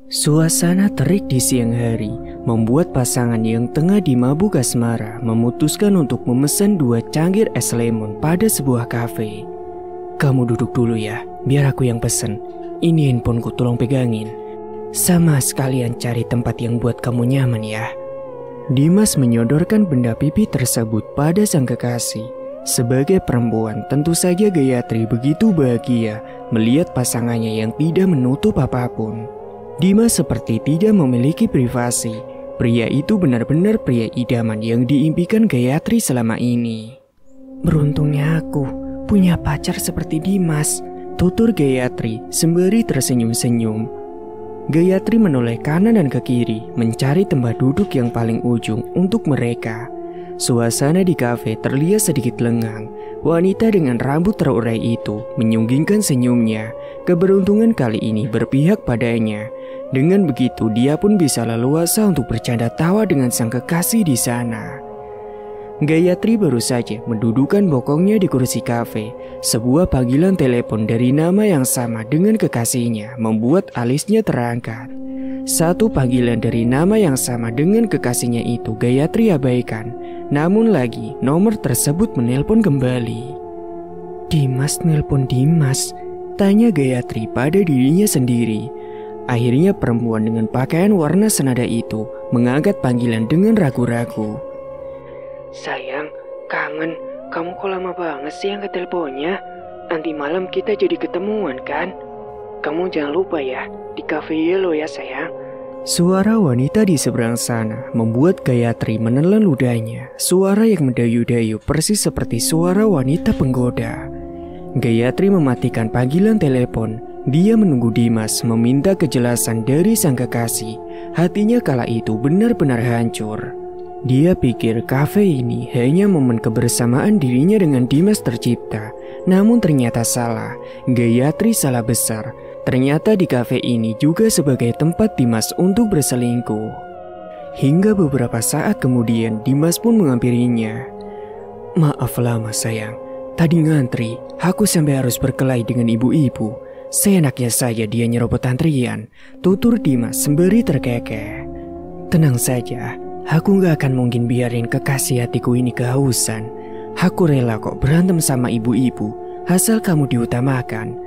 Suasana terik di siang hari membuat pasangan yang tengah dimabuk asmara memutuskan untuk memesan 2 cangkir es lemon pada sebuah kafe. Kamu duduk dulu ya, biar aku yang pesen. Ini handphoneku, tolong pegangin. Sama sekalian cari tempat yang buat kamu nyaman ya. Dimas menyodorkan benda pipi tersebut pada sang kekasih. Sebagai perempuan, tentu saja Gayatri begitu bahagia melihat pasangannya yang tidak menutup apapun. Dimas seperti tidak memiliki privasi. Pria itu benar-benar pria idaman yang diimpikan Gayatri selama ini. Beruntungnya aku punya pacar seperti Dimas, tutur Gayatri sembari tersenyum-senyum. Gayatri menoleh kanan dan ke kiri mencari tempat duduk yang paling ujung untuk mereka. Suasana di kafe terlihat sedikit lengang. Wanita dengan rambut terurai itu menyunggingkan senyumnya. Keberuntungan kali ini berpihak padanya. Dengan begitu dia pun bisa leluasa untuk bercanda tawa dengan sang kekasih di sana. Gayatri baru saja mendudukan bokongnya di kursi kafe. Sebuah panggilan telepon dari nama yang sama dengan kekasihnya membuat alisnya terangkat. Satu panggilan dari nama yang sama dengan kekasihnya itu Gayatri abaikan. Namun lagi nomor tersebut menelpon kembali. Dimas nelpon Dimas, tanya Gayatri pada dirinya sendiri. Akhirnya perempuan dengan pakaian warna senada itu mengangkat panggilan dengan ragu-ragu. Sayang, kangen. Kamu kok lama banget sih angkat teleponnya? Nanti malam kita jadi ketemuan kan? Kamu jangan lupa ya, di cafe Yellow ya sayang. Suara wanita di seberang sana membuat Gayatri menelan ludahnya. Suara yang mendayu-dayu persis seperti suara wanita penggoda. Gayatri mematikan panggilan telepon. Dia menunggu Dimas meminta kejelasan dari sang kekasih. Hatinya kala itu benar-benar hancur. Dia pikir kafe ini hanya momen kebersamaan dirinya dengan Dimas tercipta. Namun ternyata salah. Gayatri salah besar. Ternyata di kafe ini juga sebagai tempat Dimas untuk berselingkuh. Hingga beberapa saat kemudian Dimas pun menghampirinya. Maaf lama sayang, tadi ngantri, aku sampai harus berkelahi dengan ibu-ibu. Seenaknya saja dia nyerobot antrian, tutur Dimas sembari terkekeh. Tenang saja, aku gak akan mungkin biarin kekasih hatiku ini kehausan. Aku rela kok berantem sama ibu-ibu, asal kamu diutamakan.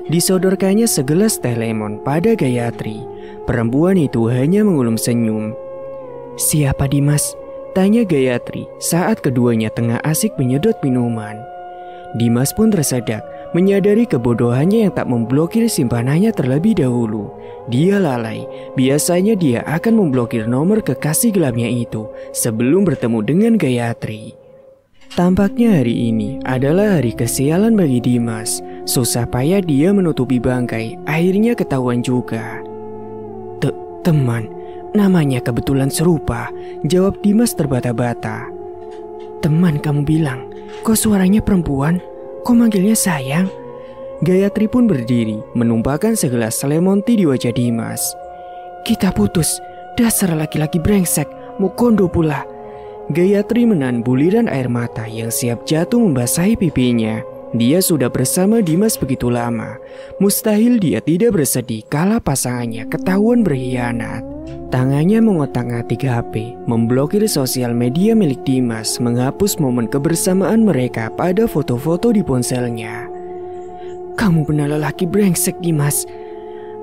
Disodorkannya segelas teh lemon pada Gayatri. Perempuan itu hanya mengulum senyum. Siapa Dimas? Tanya Gayatri saat keduanya tengah asik menyedot minuman. Dimas pun tersedak menyadari kebodohannya yang tak memblokir simpanannya terlebih dahulu. Dia lalai, biasanya dia akan memblokir nomor kekasih gelapnya itu sebelum bertemu dengan Gayatri. Tampaknya hari ini adalah hari kesialan bagi Dimas. Susah payah dia menutupi bangkai, akhirnya ketahuan juga. Teman, namanya kebetulan serupa, jawab Dimas terbata-bata. Teman kamu bilang, kok suaranya perempuan? Kok manggilnya sayang? Gayatri pun berdiri, menumpahkan segelas lemon tea di wajah Dimas. Kita putus, dasar laki-laki brengsek, mau kondo pula. Gayatri menahan buliran air mata yang siap jatuh membasahi pipinya. Dia sudah bersama Dimas begitu lama. Mustahil dia tidak bersedih kala pasangannya ketahuan berkhianat. Tangannya mengotak-atik HP, memblokir sosial media milik Dimas, menghapus momen kebersamaan mereka pada foto-foto di ponselnya. Kamu benar lelaki brengsek Dimas.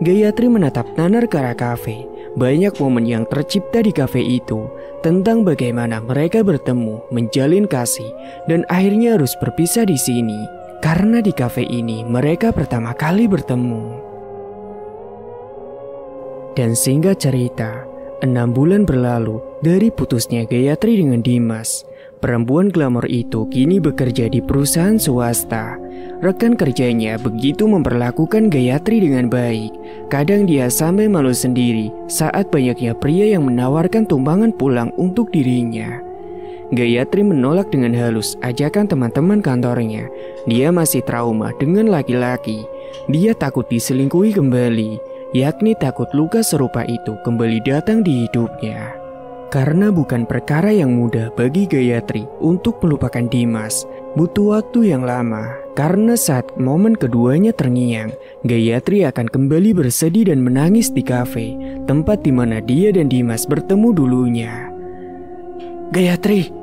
Gayatri menatap nanar ke arah kafe. Banyak momen yang tercipta di kafe itu tentang bagaimana mereka bertemu, menjalin kasih, dan akhirnya harus berpisah di sini karena di kafe ini mereka pertama kali bertemu. Dan singkat cerita, 6 bulan berlalu dari putusnya Gayatri dengan Dimas. Perempuan glamor itu kini bekerja di perusahaan swasta. Rekan kerjanya begitu memperlakukan Gayatri dengan baik. Kadang dia sampai malu sendiri saat banyaknya pria yang menawarkan tumpangan pulang untuk dirinya. Gayatri menolak dengan halus ajakan teman-teman kantornya. Dia masih trauma dengan laki-laki. Dia takut diselingkuhi kembali, yakni takut luka serupa itu kembali datang di hidupnya. Karena bukan perkara yang mudah bagi Gayatri untuk melupakan Dimas. Butuh waktu yang lama, karena saat momen keduanya terngiang, Gayatri akan kembali bersedih dan menangis di kafe, tempat di mana dia dan Dimas bertemu dulunya. Gayatri!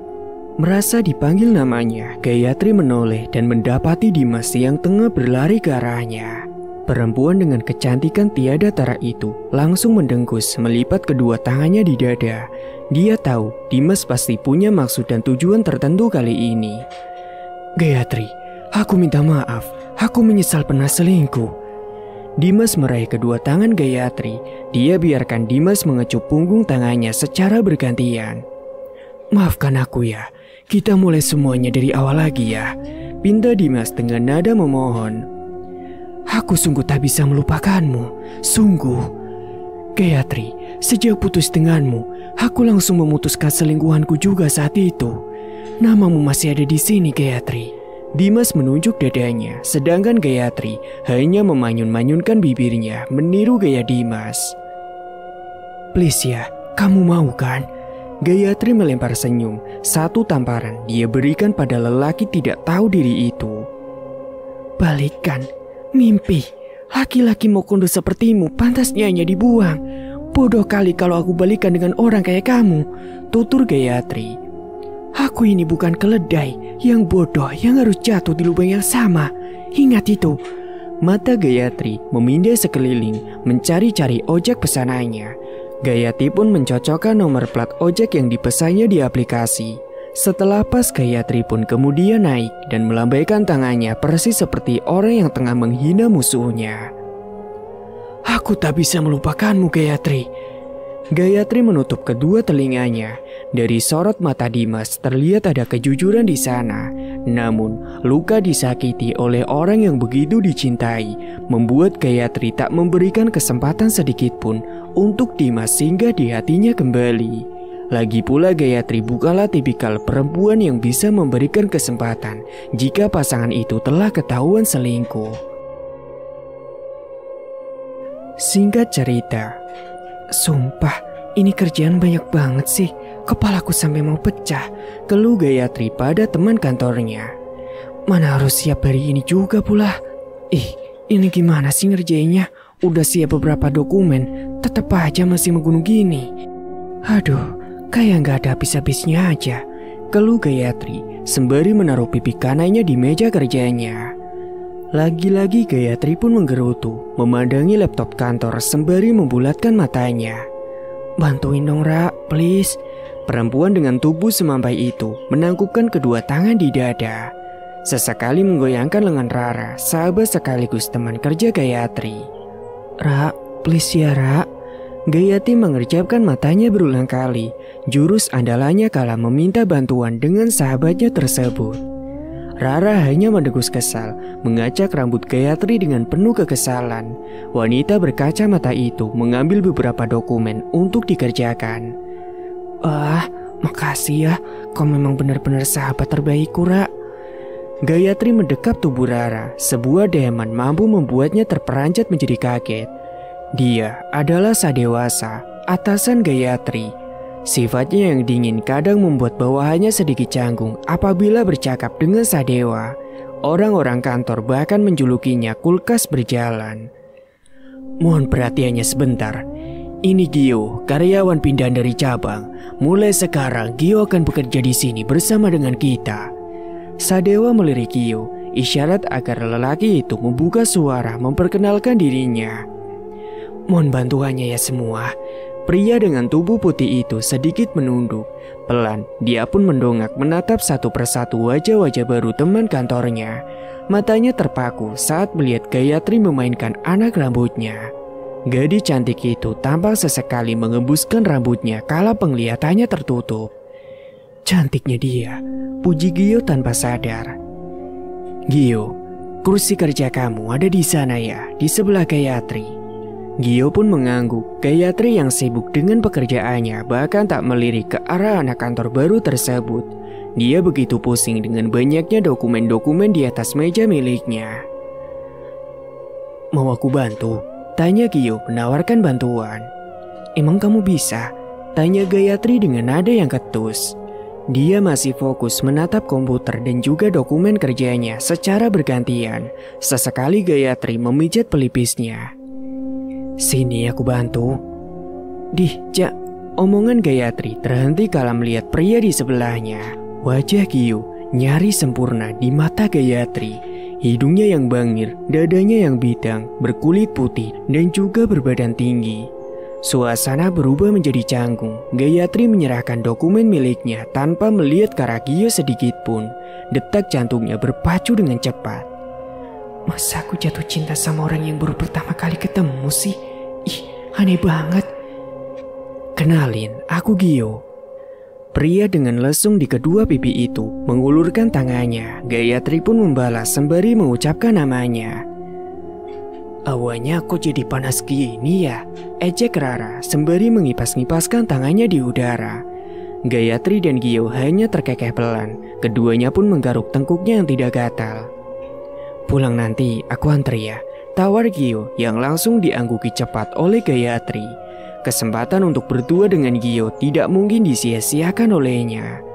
Merasa dipanggil namanya, Gayatri menoleh dan mendapati Dimas yang tengah berlari ke arahnya. Perempuan dengan kecantikan tiada tara itu langsung mendengkus melipat kedua tangannya di dada. Dia tahu Dimas pasti punya maksud dan tujuan tertentu kali ini. Gayatri, aku minta maaf. Aku menyesal pernah selingkuh. Dimas meraih kedua tangan Gayatri. Dia biarkan Dimas mengecup punggung tangannya secara bergantian. Maafkan aku ya. Kita mulai semuanya dari awal lagi ya. Pinta Dimas dengan nada memohon. Aku sungguh tak bisa melupakanmu. Sungguh. Gayatri, sejak putus denganmu, aku langsung memutuskan selingkuhanku juga saat itu. Namamu masih ada di sini, Gayatri. Dimas menunjuk dadanya, sedangkan Gayatri hanya memanyun-manyunkan bibirnya, meniru gaya Dimas. Please ya, kamu mau kan? Gayatri melempar senyum, satu tamparan dia berikan pada lelaki tidak tahu diri itu. Balikan, mimpi. Laki-laki mau kondo sepertimu pantasnya hanya dibuang. Bodoh kali kalau aku balikan dengan orang kayak kamu, tutur Gayatri. Aku ini bukan keledai yang bodoh yang harus jatuh di lubang yang sama. Ingat itu. Mata Gayatri memindai sekeliling mencari-cari ojek pesanannya. Gayatri pun mencocokkan nomor plat ojek yang dipesannya di aplikasi. Setelah pas, Gayatri pun kemudian naik dan melambaikan tangannya persis seperti orang yang tengah menghina musuhnya. Aku tak bisa melupakanmu, Gayatri. Gayatri menutup kedua telinganya. Dari sorot mata Dimas terlihat ada kejujuran di sana. Namun, luka disakiti oleh orang yang begitu dicintai membuat Gayatri tak memberikan kesempatan sedikit pun untuk Dimas singgah di hatinya kembali. Lagi pula Gayatri bukanlah tipikal perempuan yang bisa memberikan kesempatan jika pasangan itu telah ketahuan selingkuh. Singkat cerita, sumpah, ini kerjaan banyak banget sih. Kepalaku sampai mau pecah, keluh Gayatri pada teman kantornya. Mana harus siap hari ini juga pula. Ini gimana sih ngerjainnya? Udah siap beberapa dokumen, tetap aja masih menggunung gini. Aduh, kayak gak ada habis-habisnya aja, keluh Gayatri sembari menaruh pipi kanannya di meja kerjanya. Lagi-lagi Gayatri pun menggerutu, memandangi laptop kantor sembari membulatkan matanya. Bantuin dong Ra, please. Perempuan dengan tubuh semampai itu menangkupkan kedua tangan di dada. Sesekali menggoyangkan lengan Rara, sahabat sekaligus teman kerja Gayatri. Ra, please ya Ra. Gayatri mengerjapkan matanya berulang kali. Jurus andalannya kala meminta bantuan dengan sahabatnya tersebut. Rara hanya mendegus kesal, mengacak rambut Gayatri dengan penuh kekesalan. Wanita berkacamata itu mengambil beberapa dokumen untuk dikerjakan. Makasih ya, kau memang benar-benar sahabat terbaikku, Ra. Gayatri mendekap tubuh Rara, sebuah diaman mampu membuatnya terperanjat menjadi kaget. Dia adalah Sadewasa, atasan Gayatri. Sifatnya yang dingin kadang membuat bawahannya sedikit canggung apabila bercakap dengan Sadewa. Orang-orang kantor bahkan menjulukinya kulkas berjalan. Mohon perhatiannya sebentar. Ini Gio, karyawan pindahan dari cabang. Mulai sekarang Gio akan bekerja di sini bersama dengan kita. Sadewa melirik Gio, isyarat agar lelaki itu membuka suara memperkenalkan dirinya. Mohon bantuannya ya semua. Pria dengan tubuh putih itu sedikit menunduk. Pelan, dia pun mendongak menatap satu persatu wajah-wajah baru teman kantornya. Matanya terpaku saat melihat Gayatri memainkan anak rambutnya. Gadis cantik itu tampak sesekali mengembuskan rambutnya kala penglihatannya tertutup. Cantiknya dia, puji Gio tanpa sadar. Gio, kursi kerja kamu ada di sana ya, di sebelah Gayatri. Gio pun mengangguk. Gayatri yang sibuk dengan pekerjaannya bahkan tak melirik ke arah anak kantor baru tersebut. Dia begitu pusing dengan banyaknya dokumen-dokumen di atas meja miliknya. Mau aku bantu? Tanya Gio menawarkan bantuan. Emang kamu bisa? Tanya Gayatri dengan nada yang ketus. Dia masih fokus menatap komputer dan juga dokumen kerjanya secara bergantian. Sesekali Gayatri memijat pelipisnya. "Sini aku bantu." "Dih, Cak." Omongan Gayatri terhenti kala melihat pria di sebelahnya. Wajah Gio nyaris sempurna di mata Gayatri. Hidungnya yang bangir, dadanya yang bidang, berkulit putih, dan juga berbadan tinggi. Suasana berubah menjadi canggung. Gayatri menyerahkan dokumen miliknya tanpa melihat ke arah Gio sedikit pun. Detak jantungnya berpacu dengan cepat. "Masa aku jatuh cinta sama orang yang baru pertama kali ketemu sih? Ih, aneh banget." "Kenalin, aku Gio." Pria dengan lesung di kedua pipi itu mengulurkan tangannya. Gayatri pun membalas sembari mengucapkan namanya. "Awalnya aku jadi panas gini ya?" ejek Rara sembari mengipas-ngipaskan tangannya di udara. Gayatri dan Gio hanya terkekeh pelan. Keduanya pun menggaruk tengkuknya yang tidak gatal. "Pulang nanti aku antar ya," tawar Gio yang langsung diangguki cepat oleh Gayatri. Kesempatan untuk berdua dengan Gio tidak mungkin disia-siakan olehnya.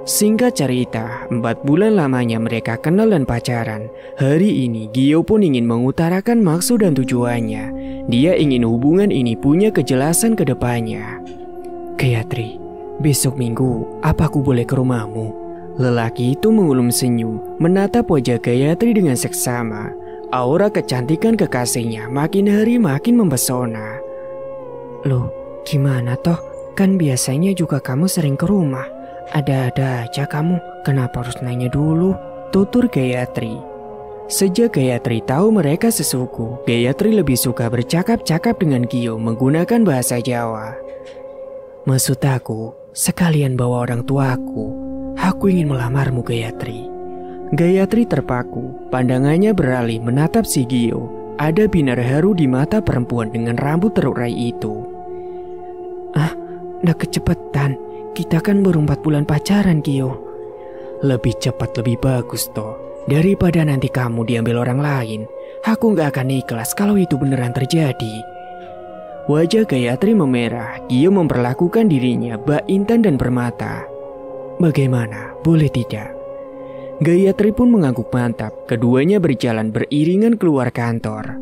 Singkat cerita, 4 bulan lamanya mereka kenal dan pacaran. Hari ini Gio pun ingin mengutarakan maksud dan tujuannya. Dia ingin hubungan ini punya kejelasan ke depannya. "Gayatri, besok Minggu apa aku boleh ke rumahmu?" Lelaki itu mengulum senyum, menatap wajah Gayatri dengan seksama. Aura kecantikan kekasihnya makin hari makin mempesona. "Loh, gimana toh? Kan biasanya juga kamu sering ke rumah. Ada-ada aja kamu, kenapa harus nanya dulu?" tutur Gayatri. Sejak Gayatri tahu mereka sesuku, Gayatri lebih suka bercakap-cakap dengan Gio menggunakan bahasa Jawa. "Maksud aku, sekalian bawa orang tuaku. Aku ingin melamarmu, Gayatri." Gayatri terpaku, pandangannya beralih menatap si Gio. Ada binar haru di mata perempuan dengan rambut terurai itu. "Ah, udah kecepetan. Kita kan baru 4 bulan pacaran, Gio." "Lebih cepat lebih bagus toh. Daripada nanti kamu diambil orang lain. Aku gak akan ikhlas kalau itu beneran terjadi." Wajah Gayatri memerah. Gio memperlakukan dirinya bak intan dan permata. "Bagaimana? Boleh tidak?" Gayatri pun mengangguk mantap. Keduanya berjalan beriringan keluar kantor.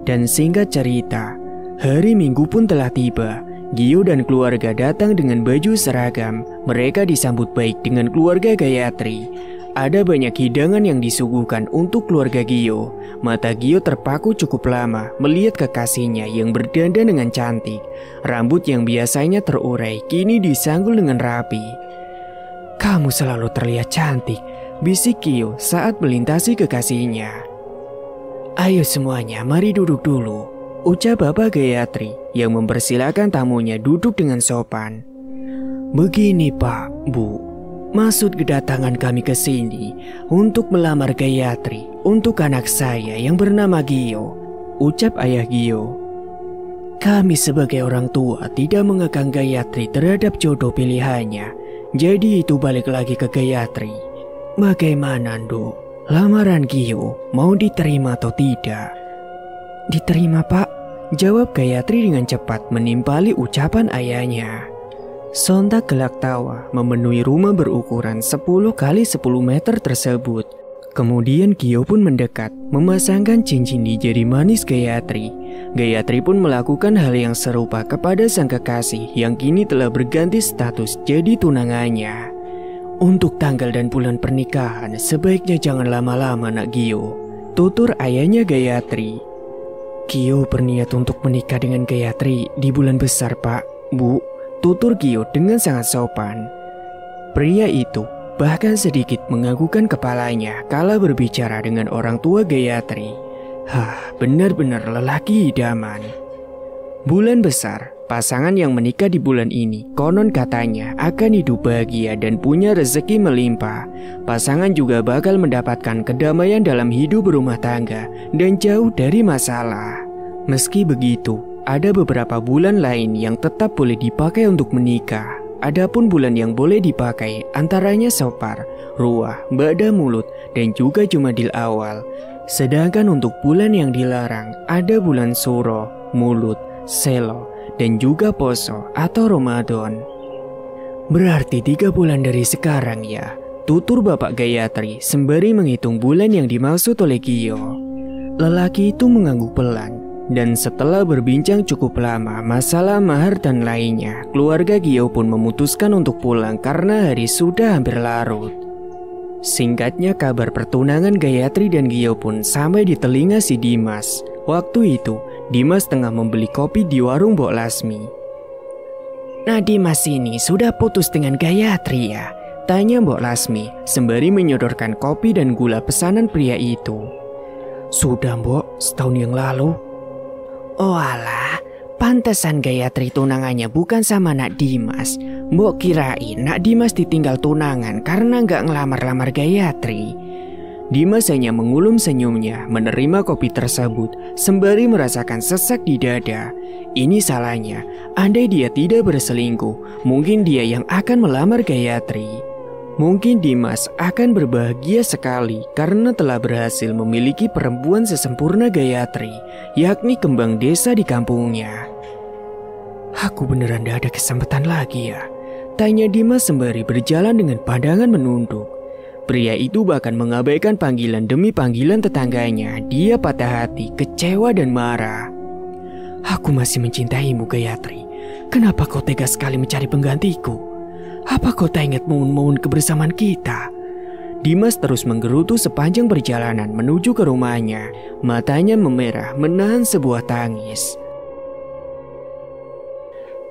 Dan singkat cerita, hari Minggu pun telah tiba. Gio dan keluarga datang dengan baju seragam. Mereka disambut baik dengan keluarga Gayatri. Ada banyak hidangan yang disuguhkan untuk keluarga Gio. Mata Gio terpaku cukup lama melihat kekasihnya yang berdandan dengan cantik. Rambut yang biasanya terurai kini disanggul dengan rapi. "Kamu selalu terlihat cantik," bisik Gio saat melintasi kekasihnya. "Ayo semuanya, mari duduk dulu," ucap Bapak Gayatri yang mempersilakan tamunya duduk dengan sopan. "Begini Pak, Bu, maksud kedatangan kami ke sini untuk melamar Gayatri untuk anak saya yang bernama Gio," ucap ayah Gio. "Kami sebagai orang tua tidak mengekang Gayatri terhadap jodoh pilihannya. Jadi itu balik lagi ke Gayatri. Bagaimana, Nduk? Lamaran Gio mau diterima atau tidak?" "Diterima, Pak," jawab Gayatri dengan cepat menimpali ucapan ayahnya. Sontak gelak tawa memenuhi rumah berukuran 10 kali 10 meter tersebut. Kemudian Gio pun mendekat, memasangkan cincin di jari manis Gayatri. Gayatri pun melakukan hal yang serupa kepada sang kekasih yang kini telah berganti status jadi tunangannya. "Untuk tanggal dan bulan pernikahan sebaiknya jangan lama-lama, Nak Gio," tutur ayahnya Gayatri. "Gio berniat untuk menikah dengan Gayatri di bulan besar, Pak, Bu," tutur Gio dengan sangat sopan. Pria itu bahkan sedikit menganggukkan kepalanya kala berbicara dengan orang tua Gayatri. Benar-benar lelaki idaman. Bulan besar, pasangan yang menikah di bulan ini konon katanya akan hidup bahagia dan punya rezeki melimpah. Pasangan juga bakal mendapatkan kedamaian dalam hidup berumah tangga dan jauh dari masalah. Meski begitu, ada beberapa bulan lain yang tetap boleh dipakai untuk menikah. Adapun bulan yang boleh dipakai antaranya Sopar, Ruah, Bada Mulut, dan juga Jumadil Awal. Sedangkan untuk bulan yang dilarang ada bulan Suro, Mulut, Selo, dan juga Poso atau Ramadan. Berarti 3 bulan dari sekarang ya, tutur Bapak Gayatri sembari menghitung bulan yang dimaksud oleh Gio. Lelaki itu mengangguk pelan, dan setelah berbincang cukup lama masalah mahar dan lainnya, keluarga Gio pun memutuskan untuk pulang karena hari sudah hampir larut. Singkatnya kabar pertunangan Gayatri dan Gio pun sampai di telinga si Dimas. Waktu itu, Dimas tengah membeli kopi di warung Mbok Lasmi. "Nah, Dimas ini sudah putus dengan Gayatri ya?" tanya Mbok Lasmi sembari menyodorkan kopi dan gula pesanan pria itu. "Sudah Mbok, setahun yang lalu." "Oh alah, pantesan Gayatri tunangannya bukan sama Nak Dimas. Mbok kirain Nak Dimas ditinggal tunangan karena nggak ngelamar-lamar Gayatri." Dimas hanya mengulum senyumnya menerima kopi tersebut sembari merasakan sesak di dada. Ini salahnya, andai dia tidak berselingkuh, mungkin dia yang akan melamar Gayatri. Mungkin Dimas akan berbahagia sekali karena telah berhasil memiliki perempuan sesempurna Gayatri, yakni kembang desa di kampungnya. "Aku beneran gak ada kesempatan lagi ya?" tanya Dimas sembari berjalan dengan pandangan menunduk. Pria itu bahkan mengabaikan panggilan demi panggilan tetangganya. Dia patah hati, kecewa dan marah. "Aku masih mencintaimu Gayatri. Kenapa kau tega sekali mencari penggantiku? Apa kau tak ingat momen-momen kebersamaan kita?" Dimas terus menggerutu sepanjang perjalanan menuju ke rumahnya. Matanya memerah menahan sebuah tangis.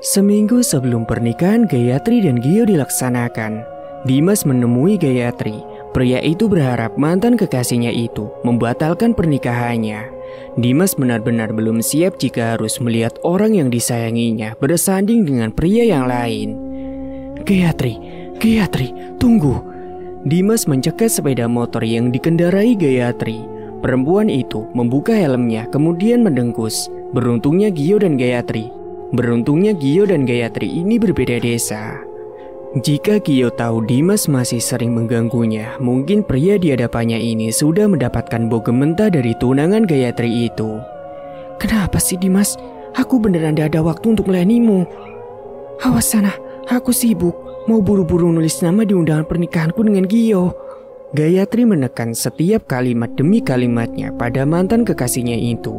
Seminggu sebelum pernikahan Gayatri dan Gio dilaksanakan, Dimas menemui Gayatri. Pria itu berharap mantan kekasihnya itu membatalkan pernikahannya. Dimas benar-benar belum siap jika harus melihat orang yang disayanginya bersanding dengan pria yang lain. Gayatri, tunggu." Dimas mencegat sepeda motor yang dikendarai Gayatri. Perempuan itu membuka helmnya kemudian mendengkus. Beruntungnya Gio dan Gayatri ini berbeda desa. Jika Gio tahu Dimas masih sering mengganggunya, mungkin pria di hadapannya ini sudah mendapatkan bogementah dari tunangan Gayatri itu. "Kenapa sih Dimas? Aku beneran gak ada waktu untuk melayanimu. Awas sana, aku sibuk. Mau buru-buru nulis nama di undangan pernikahanku dengan Gio." Gayatri menekan setiap kalimat demi kalimatnya pada mantan kekasihnya itu.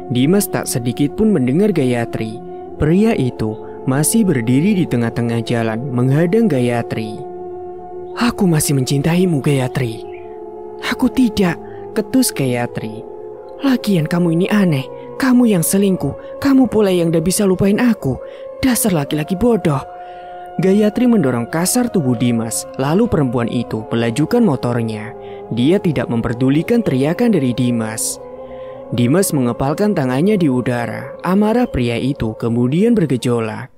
Dimas tak sedikit pun mendengar Gayatri. Pria itu masih berdiri di tengah-tengah jalan menghadang Gayatri. "Aku masih mencintaimu Gayatri." "Aku tidak," ketus Gayatri. "Lagian kamu ini aneh. Kamu yang selingkuh. Kamu pula yang gak bisa lupain aku. Dasar laki-laki bodoh." Gayatri mendorong kasar tubuh Dimas. Lalu perempuan itu melajukan motornya. Dia tidak memperdulikan teriakan dari Dimas. Dimas mengepalkan tangannya di udara. Amarah pria itu kemudian bergejolak.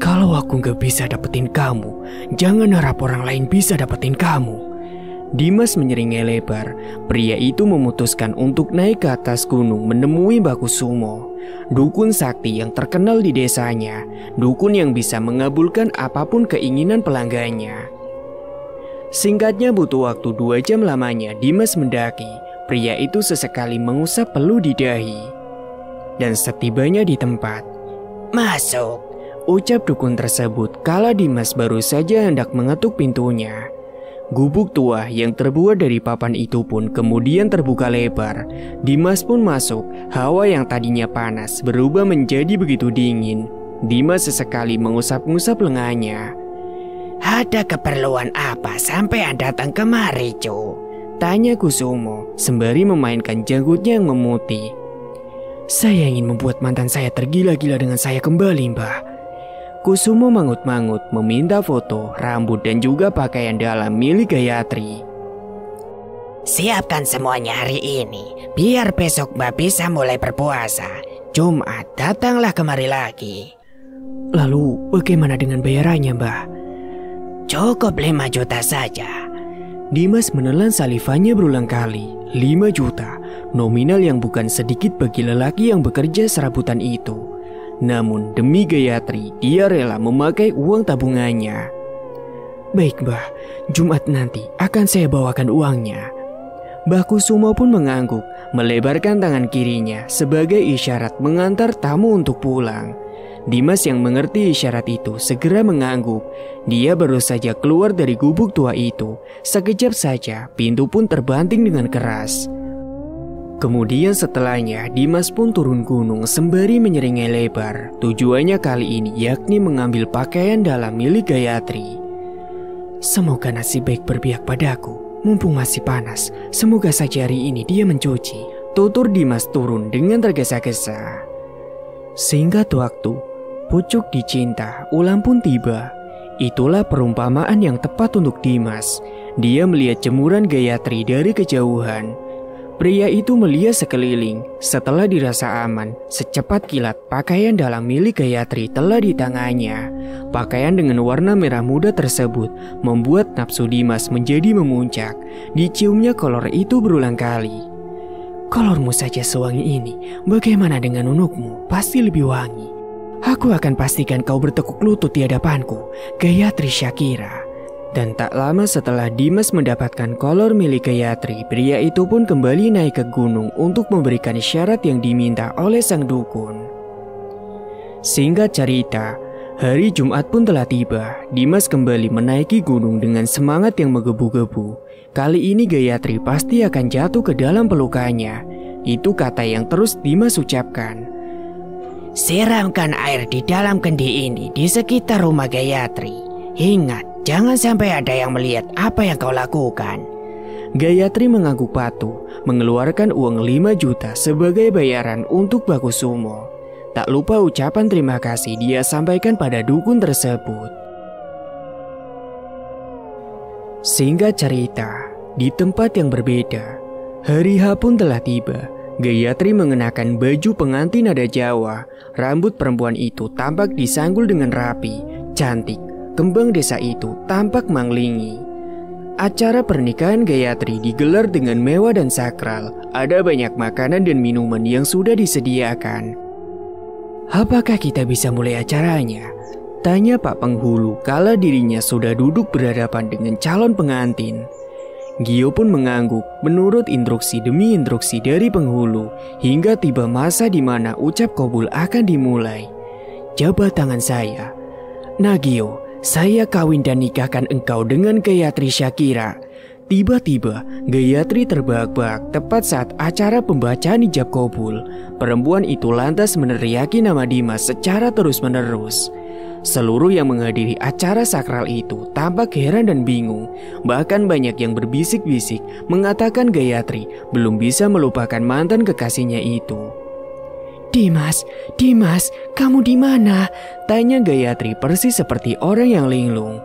"Kalau aku gak bisa dapetin kamu, jangan harap orang lain bisa dapetin kamu." Dimas menyeringai lebar. Pria itu memutuskan untuk naik ke atas gunung menemui Mbah Kusumo, dukun sakti yang terkenal di desanya. Dukun yang bisa mengabulkan apapun keinginan pelanggannya. Singkatnya butuh waktu 2 jam lamanya Dimas mendaki. Pria itu sesekali mengusap peluh di dahi. Dan setibanya di tempat, "Masuk," ucap dukun tersebut kala Dimas baru saja hendak mengetuk pintunya. Gubuk tua yang terbuat dari papan itu pun kemudian terbuka lebar. Dimas pun masuk. Hawa yang tadinya panas berubah menjadi begitu dingin. Dimas sesekali mengusap-ngusap lengannya. "Ada keperluan apa sampai Anda datang kemari, Cu?" tanya Kusumo sembari memainkan janggutnya yang memutih. "Saya ingin membuat mantan saya tergila-gila dengan saya kembali, Mbah." Kusumo mangut-mangut meminta foto, rambut dan juga pakaian dalam milik Gayatri. "Siapkan semuanya hari ini, biar besok Mbah bisa mulai berpuasa. Jumat datanglah kemari lagi." "Lalu bagaimana dengan bayarannya, Mbah?" "Cukup 5 juta saja." Dimas menelan salivannya berulang kali. 5 juta, nominal yang bukan sedikit bagi lelaki yang bekerja serabutan itu. Namun demi Gayatri, dia rela memakai uang tabungannya. "Baik Mbah, Jumat nanti akan saya bawakan uangnya." Mbah Kusumo pun mengangguk, melebarkan tangan kirinya sebagai isyarat mengantar tamu untuk pulang. Dimas yang mengerti isyarat itu segera mengangguk. Dia baru saja keluar dari gubuk tua itu. Sekejap saja pintu pun terbanting dengan keras. Kemudian setelahnya Dimas pun turun gunung sembari menyeringai lebar. Tujuannya kali ini yakni mengambil pakaian dalam milik Gayatri. Semoga nasib baik berpihak padaku. Mumpung masih panas, semoga saja hari ini dia mencuci. Tutur Dimas turun dengan tergesa-gesa. Singkat waktu, pucuk dicinta ulang pun tiba. Itulah perumpamaan yang tepat untuk Dimas. Dia melihat jemuran Gayatri dari kejauhan. Pria itu melihat sekeliling. Setelah dirasa aman, secepat kilat pakaian dalam milik Gayatri telah di tangannya. Pakaian dengan warna merah muda tersebut membuat nafsu Dimas menjadi memuncak. Diciumnya kolor itu berulang kali. Kolormu saja sewangi ini, bagaimana dengan unukmu? Pasti lebih wangi. Aku akan pastikan kau bertekuk lutut di hadapanku, Gayatri Shakira. Dan tak lama setelah Dimas mendapatkan kolor milik Gayatri, pria itu pun kembali naik ke gunung untuk memberikan syarat yang diminta oleh sang dukun. Singkat cerita, hari Jumat pun telah tiba. Dimas kembali menaiki gunung dengan semangat yang menggebu-gebu. Kali ini Gayatri pasti akan jatuh ke dalam pelukannya. Itu kata yang terus Dimas ucapkan. Siramkan air di dalam kendi ini di sekitar rumah Gayatri. Ingat, jangan sampai ada yang melihat apa yang kau lakukan. Gayatri mengangguk patuh, mengeluarkan uang 5 juta sebagai bayaran untuk baku sumo. Tak lupa ucapan terima kasih dia sampaikan pada dukun tersebut. Singkat cerita, di tempat yang berbeda, hari H pun telah tiba. Gayatri mengenakan baju pengantin nada Jawa. Rambut perempuan itu tampak disanggul dengan rapi, cantik. Kembang desa itu tampak manglingi. Acara pernikahan Gayatri digelar dengan mewah dan sakral. Ada banyak makanan dan minuman yang sudah disediakan. Apakah kita bisa mulai acaranya? Tanya Pak Penghulu kala dirinya sudah duduk berhadapan dengan calon pengantin. Gio pun mengangguk menurut instruksi demi instruksi dari penghulu hingga tiba masa di mana ucap kabul akan dimulai. Jabat tangan saya. Nah Gio, saya kawin dan nikahkan engkau dengan Gayatri Shakira. Tiba-tiba Gayatri terbahak-bahak tepat saat acara pembacaan ijab kabul. Perempuan itu lantas meneriaki nama Dimas secara terus-menerus. Seluruh yang menghadiri acara sakral itu tampak heran dan bingung. Bahkan banyak yang berbisik-bisik mengatakan Gayatri belum bisa melupakan mantan kekasihnya itu. Dimas, kamu di mana? Tanya Gayatri persis seperti orang yang linglung.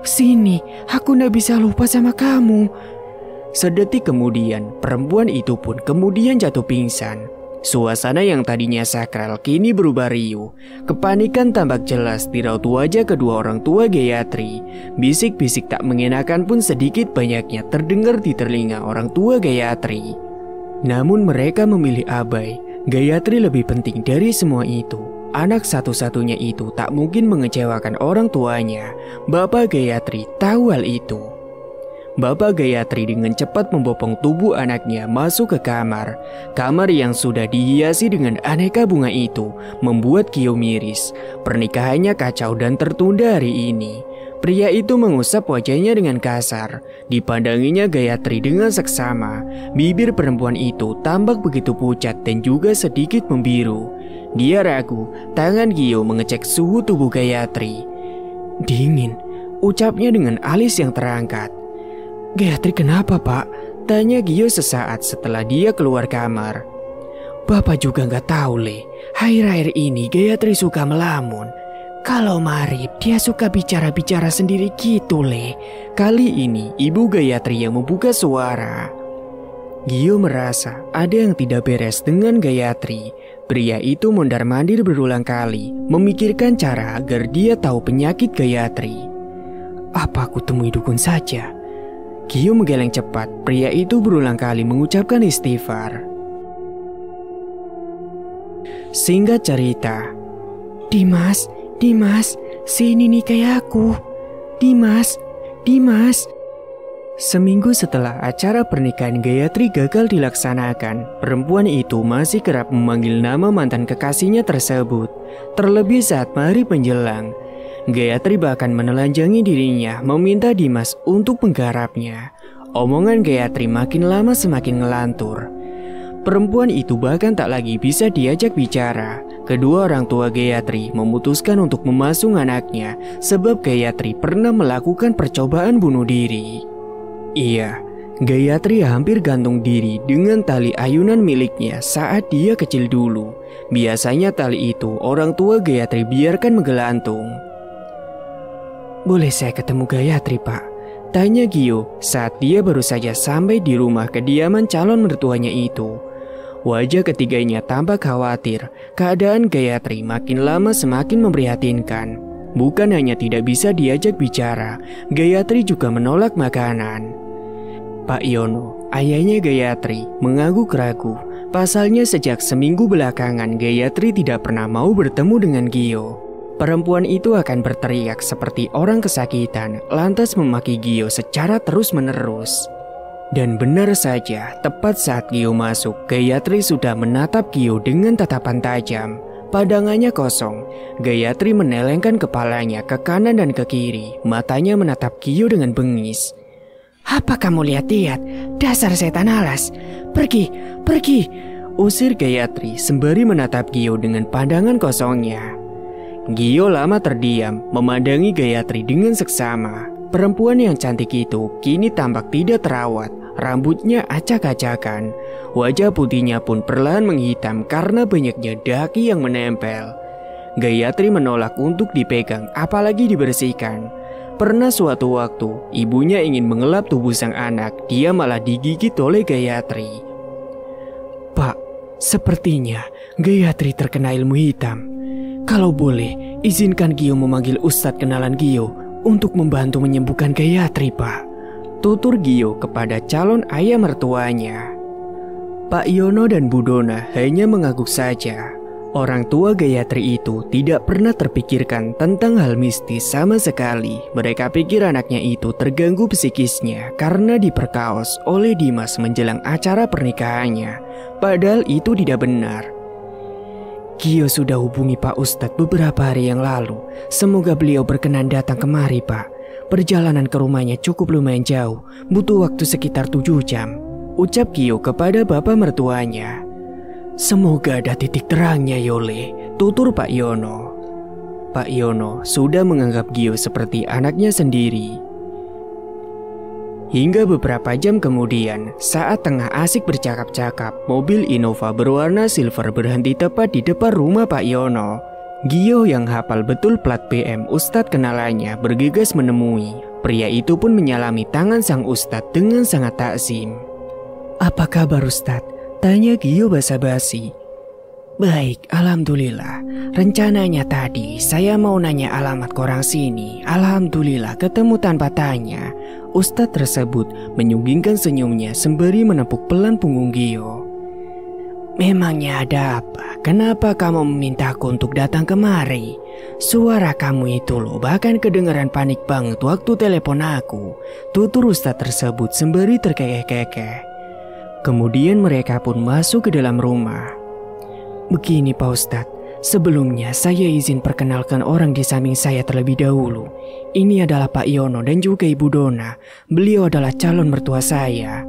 Sini, aku ndak bisa lupa sama kamu. Sedetik kemudian, perempuan itu pun kemudian jatuh pingsan. Suasana yang tadinya sakral kini berubah riuh. Kepanikan tampak jelas di raut wajah kedua orang tua Gayatri. Bisik-bisik tak mengenakan pun sedikit banyaknya terdengar di telinga orang tua Gayatri. Namun mereka memilih abai. Gayatri lebih penting dari semua itu. Anak satu-satunya itu tak mungkin mengecewakan orang tuanya. Bapak Gayatri tahu hal itu. Bapak Gayatri dengan cepat membopong tubuh anaknya masuk ke kamar. Kamar yang sudah dihiasi dengan aneka bunga itu membuat Gio miris. Pernikahannya kacau dan tertunda hari ini. Pria itu mengusap wajahnya dengan kasar. Dipandanginya Gayatri dengan seksama. Bibir perempuan itu tampak begitu pucat dan juga sedikit membiru. Dia ragu. Tangan Gio mengecek suhu tubuh Gayatri. Dingin, ucapnya dengan alis yang terangkat. Gayatri kenapa pak? Tanya Gio sesaat setelah dia keluar kamar. Bapak juga nggak tahu Le. Akhir-akhir ini Gayatri suka melamun. Kalau marib dia suka bicara-bicara sendiri gitu Le. Kali ini ibu Gayatri yang membuka suara. Gio merasa ada yang tidak beres dengan Gayatri. Pria itu mondar-mandir berulang kali memikirkan cara agar dia tahu penyakit Gayatri. Apa aku temui dukun saja? Gio menggeleng cepat. Pria itu berulang kali mengucapkan istighfar. Singkat cerita, Dimas, sini nikahi aku. Dimas. Seminggu setelah acara pernikahan Gayatri gagal dilaksanakan, perempuan itu masih kerap memanggil nama mantan kekasihnya tersebut. Terlebih saat hari menjelang, Gayatri bahkan menelanjangi dirinya meminta Dimas untuk menggarapnya. Omongan Gayatri makin lama semakin ngelantur. Perempuan itu bahkan tak lagi bisa diajak bicara. Kedua orang tua Gayatri memutuskan untuk memasung anaknya sebab Gayatri pernah melakukan percobaan bunuh diri. Iya, Gayatri hampir gantung diri dengan tali ayunan miliknya saat dia kecil dulu. Biasanya tali itu orang tua Gayatri biarkan menggelantung. "Boleh saya ketemu Gayatri, Pak?" tanya Gio saat dia baru saja sampai di rumah kediaman calon mertuanya itu. Wajah ketiganya tampak khawatir. Keadaan Gayatri makin lama semakin memprihatinkan. Bukan hanya tidak bisa diajak bicara, Gayatri juga menolak makanan. Pak Yono, ayahnya Gayatri, mengangguk ragu. Pasalnya sejak seminggu belakangan Gayatri tidak pernah mau bertemu dengan Gio. Perempuan itu akan berteriak seperti orang kesakitan, lantas memaki Gio secara terus-menerus. Dan benar saja, tepat saat Gio masuk, Gayatri sudah menatap Gio dengan tatapan tajam. Padangannya kosong. Gayatri menelengkan kepalanya ke kanan dan ke kiri, matanya menatap Gio dengan bengis. "Apa kamu lihat-lihat? Dasar setan alas. Pergi, pergi!" usir Gayatri sembari menatap Gio dengan pandangan kosongnya. Gio lama terdiam, memandangi Gayatri dengan seksama. Perempuan yang cantik itu kini tampak tidak terawat, rambutnya acak-acakan. Wajah putihnya pun perlahan menghitam karena banyaknya daki yang menempel. Gayatri menolak untuk dipegang, apalagi dibersihkan. Pernah suatu waktu, ibunya ingin mengelap tubuh sang anak, dia malah digigit oleh Gayatri. "Pak, sepertinya Gayatri terkena ilmu hitam. Kalau boleh, izinkan Gio memanggil Ustadz kenalan Gio untuk membantu menyembuhkan Gayatri, Pak," tutur Gio kepada calon ayah mertuanya. Pak Yono dan Bu Dona hanya mengangguk saja. Orang tua Gayatri itu tidak pernah terpikirkan tentang hal mistis sama sekali. Mereka pikir anaknya itu terganggu psikisnya karena diperkaos oleh Dimas menjelang acara pernikahannya. Padahal itu tidak benar. "Gio sudah hubungi Pak Ustadz beberapa hari yang lalu. Semoga beliau berkenan datang kemari, Pak. Perjalanan ke rumahnya cukup lumayan jauh, butuh waktu sekitar 7 jam. Ucap Gio kepada bapak mertuanya. "Semoga ada titik terangnya, Yole," tutur Pak Yono. Pak Yono sudah menganggap Gio seperti anaknya sendiri. Hingga beberapa jam kemudian, saat tengah asik bercakap-cakap, mobil Innova berwarna silver berhenti tepat di depan rumah Pak Yono. Gio yang hafal betul plat BM Ustadz kenalannya bergegas menemui. Pria itu pun menyalami tangan sang Ustadz dengan sangat takzim. "Apa kabar Ustadz?" tanya Gio basa-basi. "Baik, alhamdulillah. Rencananya tadi saya mau nanya alamat korang sini. Alhamdulillah ketemu tanpa tanya." Ustadz tersebut menyunggingkan senyumnya sembari menepuk pelan punggung Gio. "Memangnya ada apa? Kenapa kamu memintaku untuk datang kemari? Suara kamu itu loh bahkan kedengaran panik banget waktu telepon aku," tutur Ustadz tersebut sembari terkekeh-kekeh. Kemudian mereka pun masuk ke dalam rumah. "Begini Pak Ustadz, sebelumnya saya izin perkenalkan orang di samping saya terlebih dahulu. Ini adalah Pak Yono dan juga Ibu Dona. Beliau adalah calon mertua saya.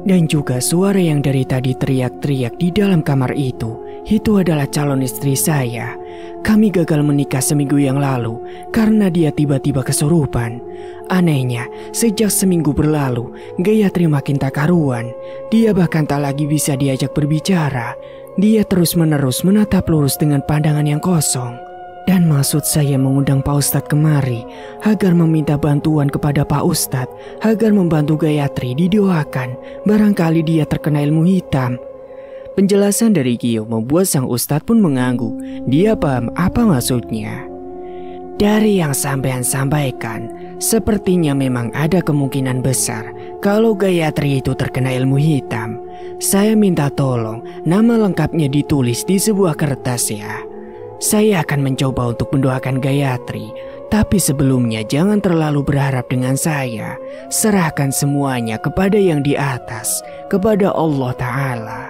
Dan juga suara yang dari tadi teriak-teriak di dalam kamar itu adalah calon istri saya. Kami gagal menikah seminggu yang lalu karena dia tiba-tiba kesurupan. Anehnya, sejak seminggu berlalu, Gayatri makin tak karuan. Dia bahkan tak lagi bisa diajak berbicara. Dia terus-menerus menatap lurus dengan pandangan yang kosong. Dan maksud saya mengundang Pak Ustadz kemari agar meminta bantuan kepada Pak Ustadz agar membantu Gayatri didoakan. Barangkali dia terkena ilmu hitam." Penjelasan dari Gio membuat sang Ustadz pun mengangguk. Dia paham apa maksudnya. "Dari yang sampean sampaikan, sepertinya memang ada kemungkinan besar kalau Gayatri itu terkena ilmu hitam. Saya minta tolong nama lengkapnya ditulis di sebuah kertas ya. Saya akan mencoba untuk mendoakan Gayatri, Tapi sebelumnya jangan terlalu berharap dengan saya. Serahkan semuanya kepada yang di atas, kepada Allah Ta'ala.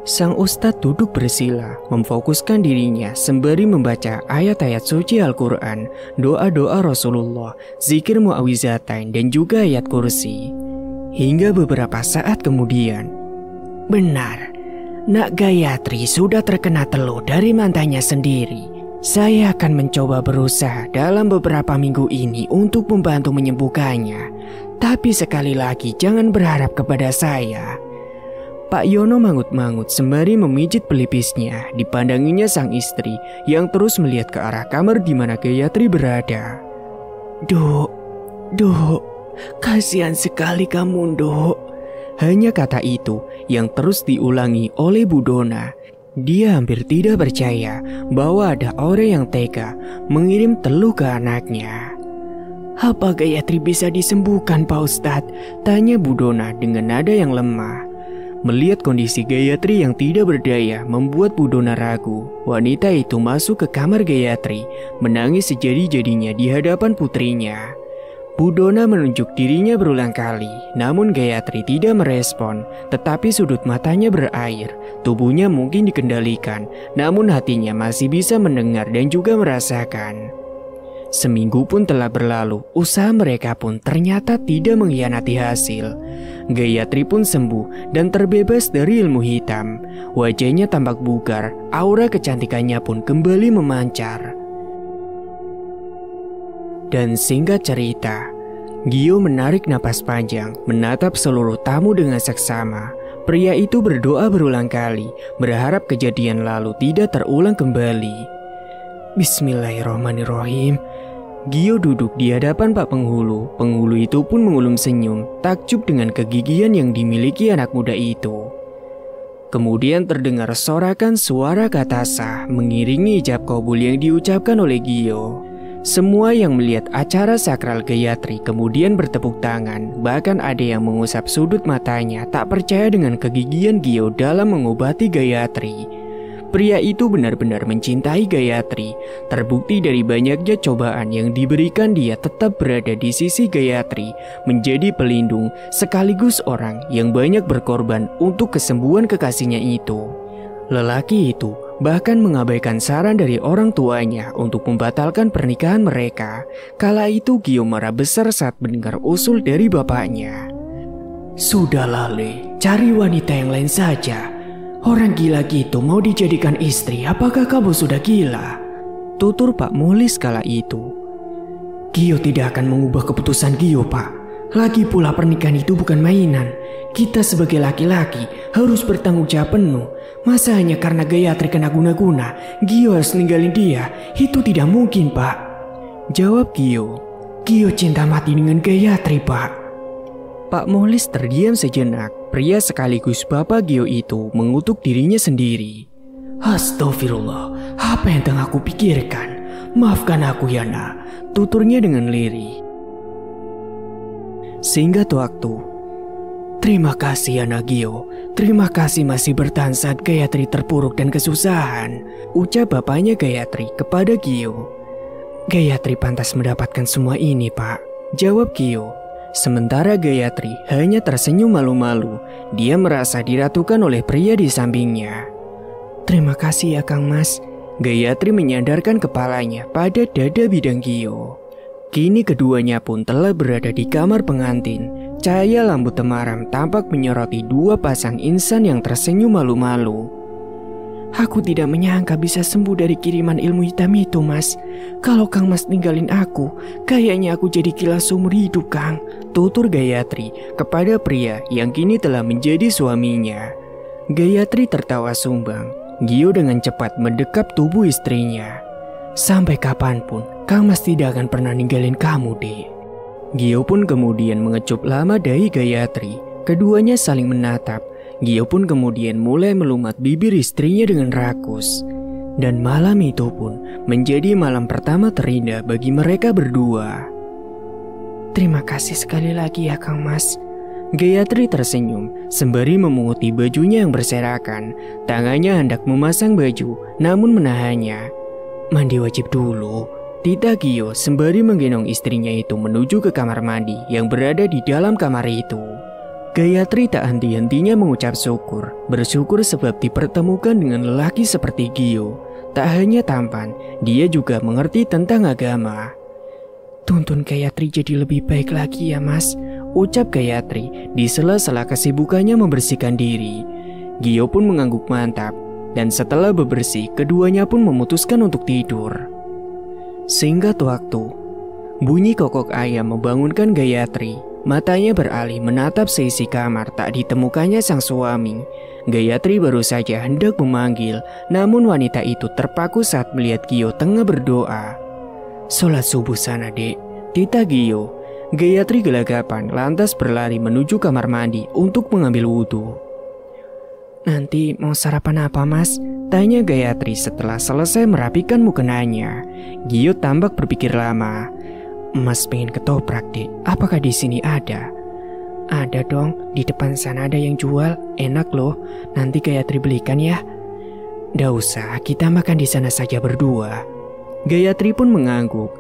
Sang ustadz duduk bersila, memfokuskan dirinya sembari membaca ayat-ayat suci Al-Quran, doa-doa Rasulullah, zikir mu'awizatain, dan juga ayat kursi. Hingga beberapa saat kemudian, benar, Nak Gayatri sudah terkena teluh dari mantannya sendiri. Saya akan mencoba berusaha dalam beberapa minggu ini untuk membantu menyembuhkannya. Tapi sekali lagi jangan berharap kepada saya. Pak Yono mangut-mangut sembari memijit pelipisnya. Dipandanginya sang istri yang terus melihat ke arah kamar di mana Gayatri berada. Dok, kasihan sekali kamu, Dok. Hanya kata itu yang terus diulangi oleh Bu Dona. Dia hampir tidak percaya bahwa ada orang yang tega mengirim teluh ke anaknya. Apa Gayatri bisa disembuhkan, Pak Ustadz? Tanya Bu Dona dengan nada yang lemah. Melihat kondisi Gayatri yang tidak berdaya membuat Bu Dona ragu. Wanita itu masuk ke kamar Gayatri, menangis sejadi-jadinya di hadapan putrinya. Bu Dona menunjuk dirinya berulang kali, namun Gayatri tidak merespon. Tetapi sudut matanya berair, tubuhnya mungkin dikendalikan, namun hatinya masih bisa mendengar dan juga merasakan. Seminggu pun telah berlalu, usaha mereka pun ternyata tidak mengkhianati hasil. Gayatri pun sembuh dan terbebas dari ilmu hitam. Wajahnya tampak bugar, aura kecantikannya pun kembali memancar. Dan singkat cerita, Gio menarik napas panjang, menatap seluruh tamu dengan seksama. Pria itu berdoa berulang kali, berharap kejadian lalu tidak terulang kembali. Bismillahirrahmanirrahim. Gio duduk di hadapan Pak Penghulu. Penghulu itu pun mengulum senyum, takjub dengan kegigihan yang dimiliki anak muda itu. Kemudian terdengar sorakan suara kata sah mengiringi ijab qabul yang diucapkan oleh Gio. Semua yang melihat acara sakral Gayatri kemudian bertepuk tangan. Bahkan ada yang mengusap sudut matanya tak percaya dengan kegigihan Gio dalam mengobati Gayatri. Pria itu benar-benar mencintai Gayatri. Terbukti dari banyaknya cobaan yang diberikan, dia tetap berada di sisi Gayatri, menjadi pelindung sekaligus orang yang banyak berkorban untuk kesembuhan kekasihnya itu. Lelaki itu bahkan mengabaikan saran dari orang tuanya untuk membatalkan pernikahan mereka. Kala itu Gio marah besar saat mendengar usul dari bapaknya. Sudahlah Le, cari wanita yang lain saja. Orang gila gitu mau dijadikan istri, apakah kamu sudah gila? Tutur Pak Mulis kala itu. Gio tidak akan mengubah keputusan Gio, Pak. Lagi pula pernikahan itu bukan mainan. Kita sebagai laki-laki harus bertanggung jawab penuh. Masa hanya karena Gayatri kena guna-guna, Gio harus ninggalin dia? Itu tidak mungkin, Pak. Jawab Gio. Gio cinta mati dengan Gayatri, Pak. Pak Mulis terdiam sejenak. Pria sekaligus bapak Gio itu mengutuk dirinya sendiri. Astagfirullah, apa yang tengah aku pikirkan? Maafkan aku ya nak, tuturnya dengan lirih. Singkat waktu. Terima kasih anak Gio. Terima kasih masih bertahan saat Gayatri terpuruk dan kesusahan, ucap bapaknya Gayatri kepada Gio. Gayatri pantas mendapatkan semua ini, Pak, jawab Gio. Sementara Gayatri hanya tersenyum malu-malu. Dia merasa diratukan oleh pria di sampingnya. Terima kasih ya Kang Mas. Gayatri menyandarkan kepalanya pada dada bidang Gio. Kini keduanya pun telah berada di kamar pengantin. Cahaya lampu temaram tampak menyoroti dua pasang insan yang tersenyum malu-malu. Aku tidak menyangka bisa sembuh dari kiriman ilmu hitam itu, Mas. Kalau Kang Mas ninggalin aku, kayaknya aku jadi gila seumur hidup, Kang. Tutur Gayatri kepada pria yang kini telah menjadi suaminya. Gayatri tertawa sumbang. Gio dengan cepat mendekap tubuh istrinya. Sampai kapanpun, Kang Mas tidak akan pernah ninggalin kamu, Dek. Gio pun kemudian mengecup lama dahi Gayatri. Keduanya saling menatap. Gio pun kemudian mulai melumat bibir istrinya dengan rakus. Dan malam itu pun menjadi malam pertama terindah bagi mereka berdua. Terima kasih sekali lagi ya Kang Mas. Gayatri tersenyum sembari memunguti bajunya yang berserakan. Tangannya hendak memasang baju namun menahannya. Mandi wajib dulu, Tita Gio sembari menggendong istrinya itu menuju ke kamar mandi yang berada di dalam kamar itu. Gayatri tak henti-hentinya mengucap syukur, bersyukur sebab dipertemukan dengan lelaki seperti Gio. Tak hanya tampan, dia juga mengerti tentang agama. Tuntun Gayatri jadi lebih baik lagi ya mas, ucap Gayatri di sela-sela kesibukannya membersihkan diri. Gio pun mengangguk mantap, dan setelah bebersih, keduanya pun memutuskan untuk tidur. Singkat waktu, bunyi kokok ayam membangunkan Gayatri. Matanya beralih menatap seisi kamar, tak ditemukannya sang suami. Gayatri baru saja hendak memanggil, namun wanita itu terpaku saat melihat Gio tengah berdoa. Sholat subuh sana dek, Tita Gio. Gayatri gelagapan lantas berlari menuju kamar mandi untuk mengambil wudhu. Nanti mau sarapan apa mas? Tanya Gayatri setelah selesai merapikan mukenanya. Gio tampak berpikir lama. Mas pengen ketoprak dek, apakah di sini ada? Ada dong, di depan sana ada yang jual, enak loh. Nanti Gayatri belikan ya. Nggak usah, kita makan di sana saja berdua. Gayatri pun mengangguk.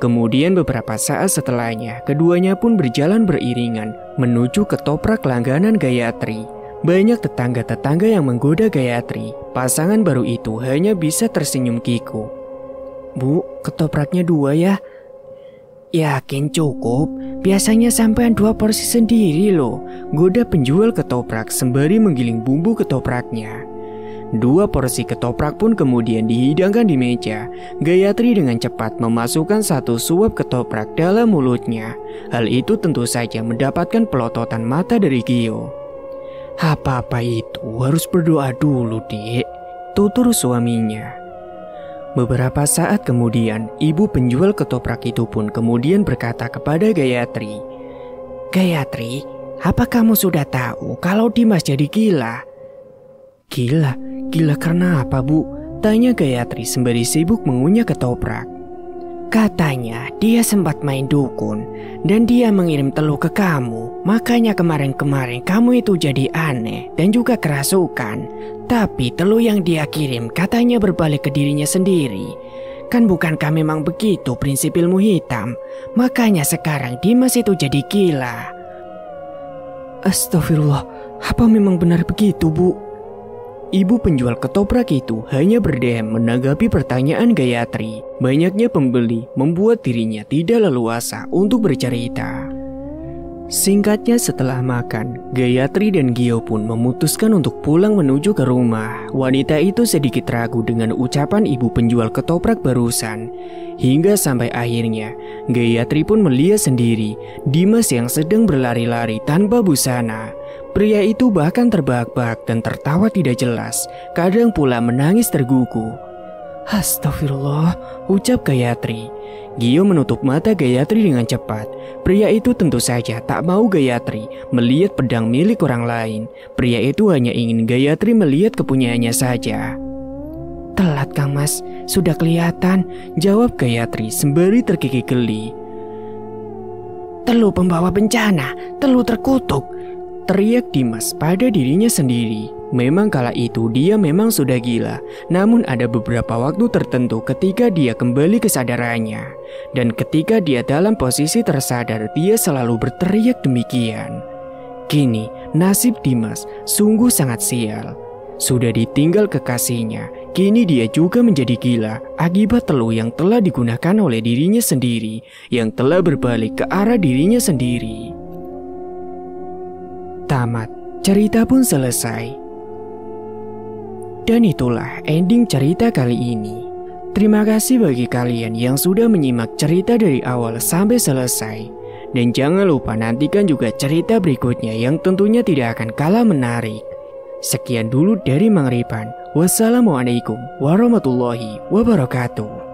Kemudian beberapa saat setelahnya, keduanya pun berjalan beriringan menuju ketoprak langganan Gayatri. Banyak tetangga-tetangga yang menggoda Gayatri. Pasangan baru itu hanya bisa tersenyum kiku. Bu, ketopraknya 2 ya? Yakin cukup? Biasanya sampean 2 porsi sendiri loh. Goda penjual ketoprak sembari menggiling bumbu ketopraknya. 2 porsi ketoprak pun kemudian dihidangkan di meja. Gayatri dengan cepat memasukkan 1 suap ketoprak dalam mulutnya. Hal itu tentu saja mendapatkan pelototan mata dari Gio. Apa-apa itu harus berdoa dulu dek, tutur suaminya. Beberapa saat kemudian, ibu penjual ketoprak itu pun kemudian berkata kepada Gayatri. Gayatri, apa kamu sudah tahu kalau Dimas jadi gila? Gila? Gila karena apa bu? Tanya Gayatri sembari sibuk mengunyah ketoprak. Katanya dia sempat main dukun dan dia mengirim teluh ke kamu. Makanya kemarin-kemarin kamu itu jadi aneh dan juga kerasukan. Tapi teluh yang dia kirim katanya berbalik ke dirinya sendiri. Kan bukankah memang begitu prinsip ilmu hitam? Makanya sekarang Dimas itu jadi gila. Astagfirullah, apa memang benar begitu bu? Ibu penjual ketoprak itu hanya berdiam menanggapi pertanyaan Gayatri. Banyaknya pembeli membuat dirinya tidak leluasa untuk bercerita. Singkatnya setelah makan, Gayatri dan Gio pun memutuskan untuk pulang menuju ke rumah. Wanita itu sedikit ragu dengan ucapan ibu penjual ketoprak barusan. Hingga sampai akhirnya, Gayatri pun melihat sendiri Dimas yang sedang berlari-lari tanpa busana. Pria itu bahkan terbahak-bahak dan tertawa tidak jelas, kadang pula menangis tergugu. Astagfirullah, ucap Gayatri. Gio menutup mata Gayatri dengan cepat. Pria itu tentu saja tak mau Gayatri melihat pedang milik orang lain. Pria itu hanya ingin Gayatri melihat kepunyaannya saja. Telat Kang Mas, sudah kelihatan, jawab Gayatri sembari terkikik geli. Teluh pembawa bencana, teluh terkutuk, teriak Dimas pada dirinya sendiri. Memang kala itu dia memang sudah gila, namun ada beberapa waktu tertentu ketika dia kembali kesadarannya. Dan ketika dia dalam posisi tersadar, dia selalu berteriak demikian. Kini nasib Dimas sungguh sangat sial. Sudah ditinggal kekasihnya, kini dia juga menjadi gila akibat teluh yang telah digunakan oleh dirinya sendiri, yang telah berbalik ke arah dirinya sendiri. Tamat, cerita pun selesai. Dan itulah ending cerita kali ini. Terima kasih bagi kalian yang sudah menyimak cerita dari awal sampai selesai. Dan jangan lupa nantikan juga cerita berikutnya yang tentunya tidak akan kalah menarik. Sekian dulu dari Mang Ripan. Wassalamualaikum warahmatullahi wabarakatuh.